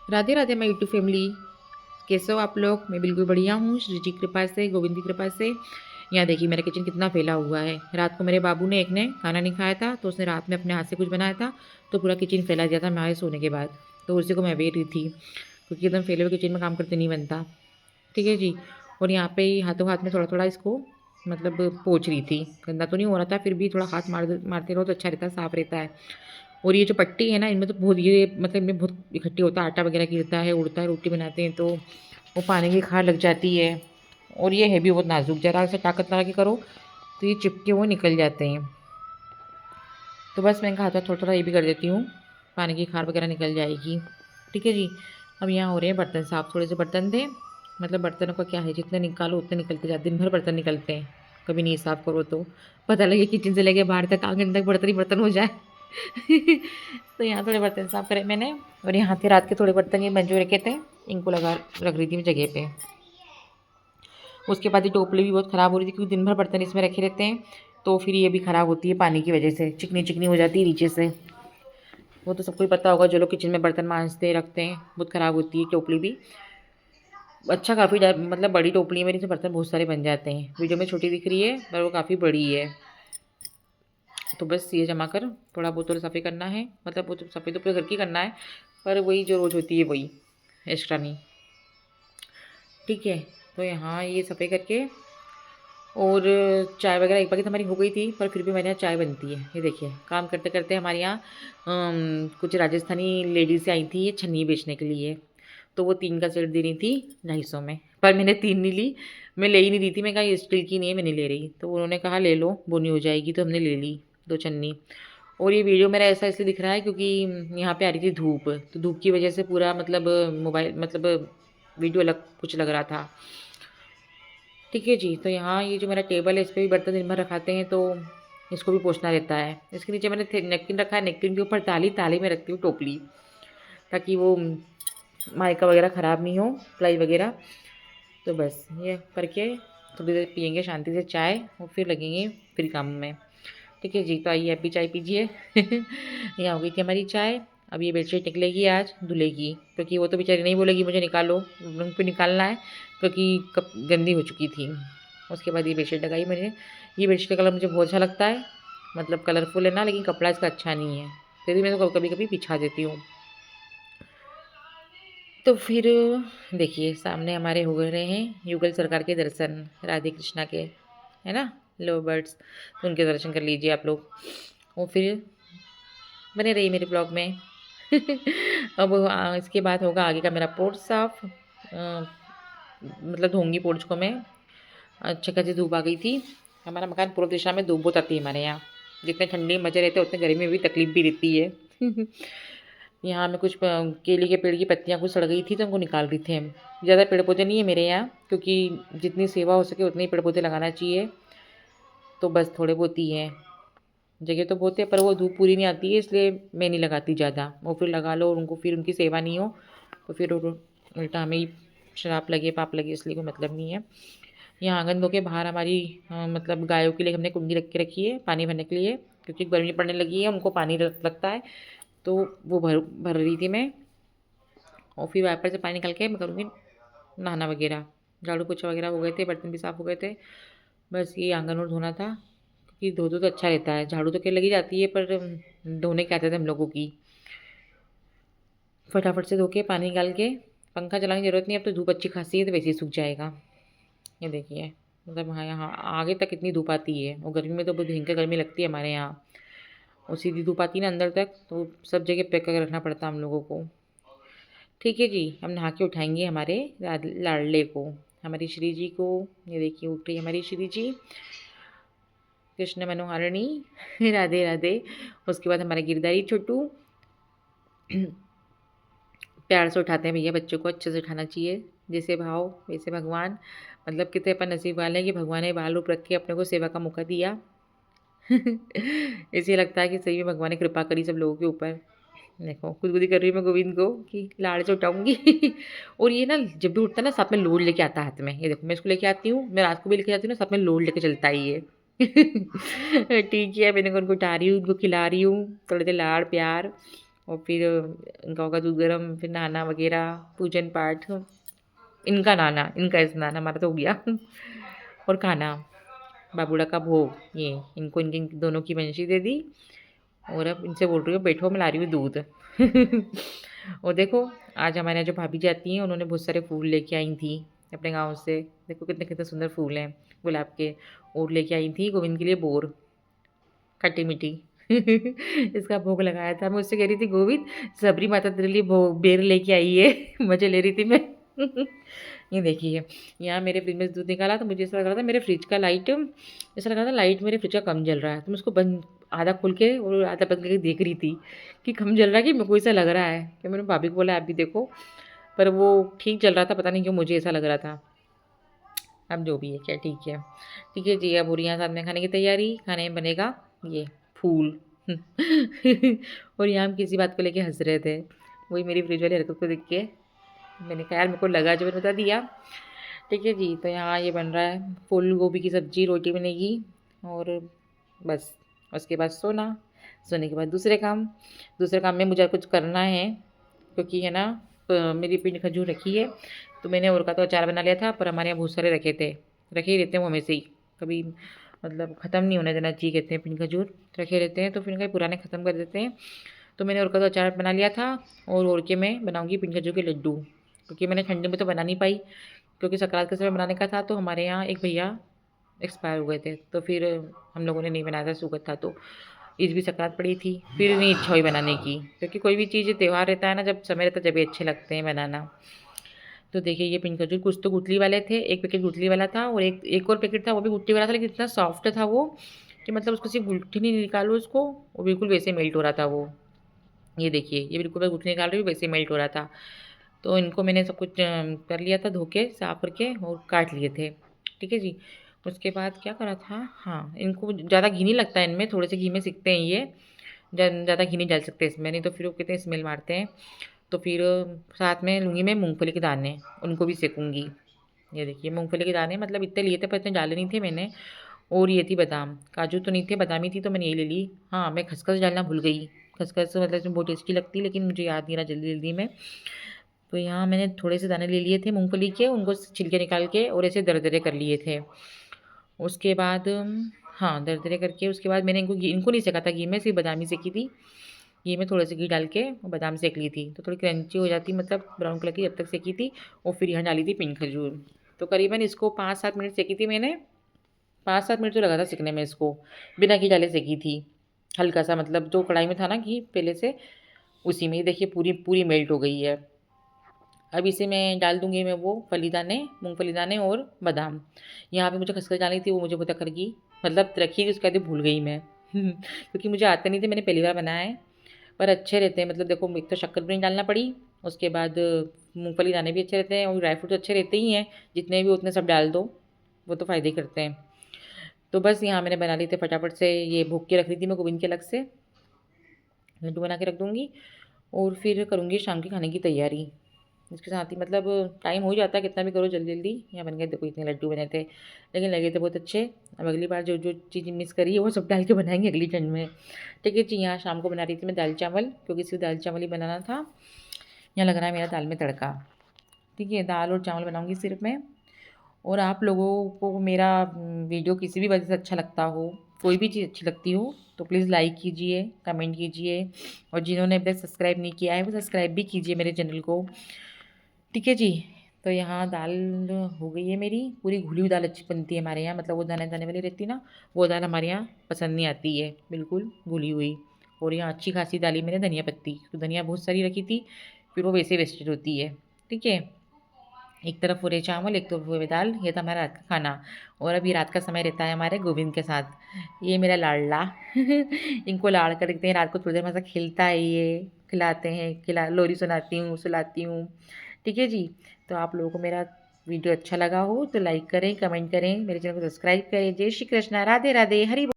Radhe Radhe my YouTube family. कैसे हो आप लोग? मैं बिल्कुल बढ़िया हूँ, श्री जी की कृपा से, गोविंद की कृपा से। यहाँ देखिए मेरा किचन कितना फैला हुआ है। रात को मेरे बाबू ने एक ने खाना नहीं खाया था, तो उसने रात में अपने हाथ से कुछ बनाया था, तो पूरा किचन फैला दिया था हमारे सोने के बाद। तो उसी को मैं बेच रही थी, क्योंकि एकदम फैले हुए किचन में काम करते नहीं बनता। ठीक है जी। और यहाँ पे ही हाथों हाथ में थोड़ा थोड़ा इसको मतलब पोंछ रही थी। गंदा तो नहीं हो रहा था, फिर भी थोड़ा हाथ मारते रहो तो अच्छा रहता है, साफ रहता है। और ये जो पट्टी है ना, इनमें तो बहुत ये मतलब इनमें बहुत इकट्ठी होता है, आटा वगैरह गिरता है, उड़ता है, रोटी बनाते हैं तो वो पानी की खार लग जाती है। और ये है भी बहुत नाजुक, जरा से ताकत लगा के करो तो ये चिपके हुए निकल जाते हैं। तो बस मैंने कहा था थोड़ा थोड़ा ये भी कर देती हूँ, पानी की खार वगैरह निकल जाएगी। ठीक है जी। अब यहाँ हो रहे हैं बर्तन साफ़, थोड़े से बर्तन थे। मतलब बर्तनों का क्या है, जितने निकालो उतने निकलते जाते, दिन भर बर्तन निकलते हैं। कभी नहीं साफ़ करो तो पता लगे किचन से लेके बाहर तक आंगन तक बर्तन ही बर्तन हो जाए। तो यहाँ थोड़े बर्तन साफ़ करे मैंने। और यहाँ थे रात के थोड़े बर्तन ये मंजू रखे थे, इनको लगा रख रही थी मैं जगह पे। उसके बाद ये टोपली भी बहुत ख़राब हो रही थी, क्योंकि दिन भर बर्तन इसमें रखे रहते हैं, तो फिर ये भी ख़राब होती है पानी की वजह से, चिकनी चिकनी हो जाती है नीचे से। वो तो सबको ही पता होगा, जो लोग किचन में बर्तन मांजते रखते हैं, बहुत ख़राब होती है टोपली भी। अच्छा काफ़ी मतलब बड़ी टोपली है मेरी, से बर्तन बहुत सारे बन जाते हैं। वीडियो में छोटी दिख रही है पर वो काफ़ी बड़ी है। तो बस ये जमा कर थोड़ा बहुत तो सफ़ाई करना है, मतलब वो तो सफ़ाई तो पूरे घर की करना है, पर वही जो रोज़ होती है वही, एक्स्ट्रा नहीं। ठीक है। तो यहाँ ये सफ़ाई करके और चाय वगैरह एक पैकेट हमारी हो गई थी, पर फिर भी हमारे यहाँ चाय बनती है। ये देखिए काम करते करते हमारे यहाँ कुछ राजस्थानी लेडीज़ आई थी ये छन्नी बेचने के लिए। तो वो 3 का सेट दे रही थी 250 में, पर मैंने 3 नहीं ली। मैं ले ही नहीं रही थी, मैं कहा ये स्टील की नहीं है, मैं नहीं ले रही। तो उन्होंने कहा ले लो, बोनी हो जाएगी, तो हमने ले ली 2 छन्नी। और ये वीडियो मेरा ऐसा इसलिए दिख रहा है क्योंकि यहाँ पे आ रही थी धूप, तो धूप की वजह से पूरा मतलब मोबाइल मतलब वीडियो अलग कुछ लग रहा था। ठीक है जी। तो यहाँ ये जो मेरा टेबल है, इस पे भी बर्तन दिन भर रखाते हैं, तो इसको भी पोंछना रहता है। इसके नीचे मैंने नेपकिन रखा है, नेपकिन के ऊपर ताली, ताली में रखती हूँ टोपली, ताकि वो माइका वगैरह ख़राब नहीं हो, प्लाई वगैरह। तो बस ये करके थोड़ी देर पियेंगे शांति से चाय, और फिर लगेंगे फिर काम में। ठीक है जी। तो आइए आप भी चाय पीजिए। यहाँ हो गई थी हमारी चाय। अब ये बेडशीट निकलेगी आज, धुलेगी, क्योंकि वो तो बेचारी नहीं बोलेगी मुझे निकालो, उनको निकालना है, क्योंकि कब गंदी हो चुकी थी। उसके बाद ये बेडशीट लगाई मैंने। ये बेडशीट का कलर मुझे बहुत अच्छा लगता है, मतलब कलरफुल है ना, लेकिन कपड़ा इसका अच्छा नहीं है, फिर भी मैं तो कभी कभी बिछा देती हूँ। तो फिर देखिए सामने हमारे हो रहे हैं युगल सरकार के दर्शन, राधे कृष्णा के, है ना, लव बर्ड्स। तो उनके दर्शन कर लीजिए आप लोग, और फिर बने रहिए मेरे ब्लॉग में। अब इसके बाद होगा आगे का मेरा पोर्च साफ। मतलब धोंगी पोर्च को मैं। अच्छे खासी धूप आ गई थी। हमारा मकान पूर्व दिशा में धूप बहुत आती है हमारे यहाँ। जितने ठंडी मजे रहते हैं उतने गर्मी में भी तकलीफ भी रहती है। यहाँ में कुछ केले के पेड़ की पत्तियाँ कुछ सड़ गई थी, तो उनको निकाल रही थे हम। ज़्यादा पेड़ पौधे नहीं है मेरे यहाँ, क्योंकि जितनी सेवा हो सके उतने ही पेड़ पौधे लगाना चाहिए। तो बस थोड़े बहुत ही हैं, जगह तो बहुत है, पर वो धूप पूरी नहीं आती है, इसलिए मैं नहीं लगाती ज़्यादा। वो फिर लगा लो और उनको फिर उनकी सेवा नहीं हो, तो फिर उल्टा हमें ही श्राप लगे, पाप लगे, इसलिए कोई मतलब नहीं है। यहाँ आंगन धो के बाहर हमारी मतलब गायों के लिए हमने कुंडी रख के रखी है पानी भरने के लिए, क्योंकि गर्मी पड़ने लगी है, उनको पानी लगता है। तो वो भर भर रही थी मैं, और फिर वाइपर से पानी निकाल के मैं करूँगी नहाना वगैरह। झाड़ू पोछा वगैरह हो गए थे, बर्तन भी साफ़ हो गए थे। बस ये आंगन और धोना था, क्योंकि धो दो तो अच्छा रहता है। झाड़ू तो क्या लगी जाती है, पर धोने के आते थे हम लोगों की। फटाफट से धो के पानी निकाल के, पंखा चलाने की ज़रूरत नहीं, अब तो धूप अच्छी खासी है तो वैसे ही सूख जाएगा। ये देखिए, मतलब हाँ यहाँ आगे तक इतनी धूप आती है, और गर्मी में तो बहुत भयंकर गर्मी लगती है हमारे यहाँ। और सीधी धूप आती है ना अंदर तक, तो सब जगह पैक करके रखना पड़ता है हम लोगों को। ठीक है जी। हम नहा के उठाएंगे हमारे लाडले को, हमारी श्री जी को। ये देखिए उठ रही हमारी श्री जी, कृष्ण मनोहारिणी। राधे राधे। उसके बाद हमारा गिरधारी छोटू। प्यार से उठाते हैं भैया, बच्चों को अच्छे से उठाना चाहिए, जैसे भाव वैसे भगवान। मतलब कितने अपन नसीब वाले हैं कि भगवान ने बाल रूप रख के अपने को सेवा का मौका दिया। इसे लगता है कि सही में भगवान ने कृपा करी सब लोगों के ऊपर। देखो खुदगुदी कर रही हूँ मैं गोविंद को कि लाड़ से उठाऊंगी। और ये ना जब भी उठता है ना, साथ में लोड लेके आता है हाथ में। ये देखो मैं इसको लेके आती हूँ, मैं रात को भी लेके जाती हूँ ना, साथ में लोड लेके चलता ही है। ठीक है, मैंने उनको उठा रही हूँ, उनको खिला रही हूँ, थोड़े देर लाड़ प्यार। और फिर गौ का दूध गर्म, फिर नहाना वगैरह, पूजन पाठ, इनका नहाना, इनका स्नान, हमारा तो हो गया। और खाना, बाबूड़ा का भोग, ये इनको इनकी इनकी दोनों की वंशी दे दी। और अब इनसे बोल रही हूँ बैठो, मैं ला रही हूँ दूध। और देखो, आज हमारे यहाँ जो भाभी जाती हैं उन्होंने बहुत सारे फूल लेके आई थी अपने गाँव से। देखो कितने कितने सुंदर फूल हैं गुलाब के। और लेके आई थी गोविंद के लिए बोर, खट्टी मीठी। इसका भोग लगाया था। मैं उससे कह रही थी, गोविंद सबरी माता तेरे लिए बेर लेके आई है। मजे ले रही थी मैं। ये देखिए, यहाँ मेरे फ्रिज में से दूध निकाला तो मुझे ऐसा लग रहा था मेरे फ्रिज का लाइट, ऐसा लग रहा था लाइट मेरे फ्रिज का कम जल रहा है। तो मैं उसको बंद, आधा खोल के और आधा बंद करके देख रही थी कि कम जल रहा है कि मेरे को ऐसा लग रहा है। फिर मैंने भाभी को बोला आप भी देखो, पर वो ठीक चल रहा था, पता नहीं क्यों मुझे ऐसा लग रहा था। अब जो भी है, क्या ठीक है। ठीक है जी, अब हो रही है साथ में खाने की तैयारी। खाने में बनेगा ये फूल। और यहाँ हम किसी बात को लेके हंस रहे थे, वही मेरी फ्रिज वाली हरकत को देख के मैंने कहा यार मेरे को लगा जो मैंने बता दिया। ठीक है जी, तो यहाँ ये बन रहा है फूल गोभी की सब्ज़ी, रोटी बनेगी और बस। उसके बाद सोना, सोने के बाद दूसरे काम में मुझे कुछ करना है, क्योंकि है ना मेरी पिंड खजूर रखी है। तो मैंने और का तो अचार बना लिया था, पर हमारे यहाँ बहुत सारे रखे ही रहते हैं वो हमेशा ही, कभी मतलब ख़त्म नहीं होने देना चाहिए कहते हैं। पिंड खजूर रखे रहते हैं तो फिर कहीं पुराने ख़त्म कर देते हैं। तो मैंने और का तो अचार बना लिया था, और के मैं बनाऊँगी पिंड खजूर के लड्डू, क्योंकि मैंने ठंडी में तो बना नहीं पाई, क्योंकि संक्रांत के समय बनाने का था तो हमारे यहाँ एक भैया एक्सपायर हो गए थे, तो फिर हम लोगों ने नहीं बनाया था, शुगर था तो। इस भी संक्रांत पड़ी थी, फिर नहीं इच्छा हुई बनाने की, क्योंकि कोई भी चीज़ त्यौहार रहता है ना, जब समय रहता है जब भी अच्छे लगते हैं बनाना। तो देखिए ये पिंक खजूर कुछ तो गुठली वाले थे, एक पैकेट गुठली वाला था और एक और पैकेट था वो भी गुठली वाला था, लेकिन इतना सॉफ्ट था वो कि मतलब उसको सिर्फ गुठली नहीं निकालो उसको, वो बिल्कुल वैसे मेल्ट हो रहा था वो। ये देखिए, ये बिल्कुल मैं गुठली निकाल रही हूँ वैसे मेल्ट हो रहा था। तो इनको मैंने सब कुछ कर लिया था, धो के साफ करके और काट लिए थे। ठीक है जी। उसके बाद क्या करा था, हाँ इनको ज़्यादा घी नहीं लगता है इनमें, थोड़े से घी में सीखते हैं ये, ज़्यादा घी नहीं डाल सकते इसमें, नहीं तो फिर वो कितने स्मेल मारते हैं। तो फिर साथ में लूँगी मैं मूँगफली के दाने, उनको भी सेकूँगी। ये देखिए मूँगफली के दाने, मतलब इतने लिए थे पर इतने डाले नहीं थे मैंने। और ये थी बादाम, काजू तो नहीं थे, बादाम ही थी तो मैंने ये ले ली। हाँ, मैं खसखस डालना भूल गई। खसखस मतलब इसमें बहुत टेस्टी लगती है, लेकिन मुझे याद नहीं रहा जल्दी जल्दी में। तो यहाँ मैंने थोड़े से दाने ले लिए थे मूँगफली के, उनको छिलके निकाल के और ऐसे दरदरे कर लिए थे। उसके बाद हाँ, दरदरे करके उसके बाद मैंने इनको नहीं सेका था घी में, सिर्फ बादाम ही सेकी थी। घी में थोड़े से घी डाल के बादाम सेक ली थी, तो थोड़ी क्रंची हो जाती, मतलब ब्राउन कलर की जब तक सेकी थी। और फिर यहाँ डाली थी पिंक खजूर। तो करीबन इसको 5-7 मिनट सेकी थी मैंने। 5-7 मिनट तो लगा था सेकने में इसको, बिना घी डाले सेकी थी। हल्का सा मतलब जो कढ़ाई में था ना घी पहले से, उसी में ही देखिए पूरी पूरी मेल्ट हो गई है। अब इसे मैं डाल दूँगी मैं वो फली दाने, मूँगफली दाने और बादाम। यहाँ पे मुझे खसखस डालनी थी, वो मुझे पता कर गई, मतलब रखी थी उसके बाद भूल गई मैं। क्योंकि मुझे आते नहीं थे, मैंने पहली बार बनाया है। पर अच्छे रहते हैं, मतलब देखो एक तो शक्कर भी नहीं डालना पड़ी, उसके बाद मूँगफली दाने भी अच्छे रहते हैं और ड्राई फ्रूट तो अच्छे रहते ही हैं, जितने भी उतने सब डाल दो, वो तो फ़ायदे ही करते हैं। तो बस यहाँ मैंने बना ली थी फटाफट से, ये भून के रख ली थी मैं गोविंद के अलग से, लड्डू बना के रख दूँगी और फिर करूँगी शाम के खाने की तैयारी। इसके साथ ही मतलब टाइम हो ही जाता है, कितना भी करो जल्दी जल्दी। यहाँ बन गए देखो इतने लड्डू बने थे, लेकिन लगे थे बहुत अच्छे। अब अगली बार जो जो चीज़ मिस करी है वो सब डाल के बनाएंगे अगली टर्न में। ठीक है जी, यहाँ शाम को बना रही थी मैं दाल चावल, क्योंकि सिर्फ दाल चावल ही बनाना था। यहाँ लग रहा है मेरा दाल में तड़का। ठीक है, दाल और चावल बनाऊँगी सिर्फ मैं। और आप लोगों को मेरा वीडियो किसी भी वजह से अच्छा लगता हो, कोई भी चीज़ अच्छी लगती हो, तो प्लीज़ लाइक कीजिए, कमेंट कीजिए, और जिन्होंने अभी तक सब्सक्राइब नहीं किया है वो सब्सक्राइब भी कीजिए मेरे चैनल को। ठीक है जी। तो यहाँ दाल हो गई है मेरी, पूरी घुली हुई दाल अच्छी बनती है हमारे यहाँ, मतलब वो दाने दाने वाली रहती है ना, वो दाल हमारे यहाँ पसंद नहीं आती है, बिल्कुल घुली हुई। और यहाँ अच्छी खासी डाली मैंने धनिया पत्ती, तो धनिया बहुत सारी रखी थी, फिर वो वैसे वेस्टेज होती है। ठीक है, एक तरफ पूरे चावल, एक तरफ पूरे दाल, ये था हमारा रात का खाना। और अभी रात का समय रहता है हमारे गोविंद के साथ, ये मेरा लाडला। इनको लाड़ कर रखते हैं, रात को थोड़ी देर मसा खेलता है ये, खिलाते हैं, लोरी सुनाती हूँ, सुलाती हूँ। ठीक है जी। तो आप लोगों को मेरा वीडियो अच्छा लगा हो तो लाइक करें, कमेंट करें, मेरे चैनल को सब्सक्राइब करें। जय श्री कृष्णा, राधे राधे, हरि बोल।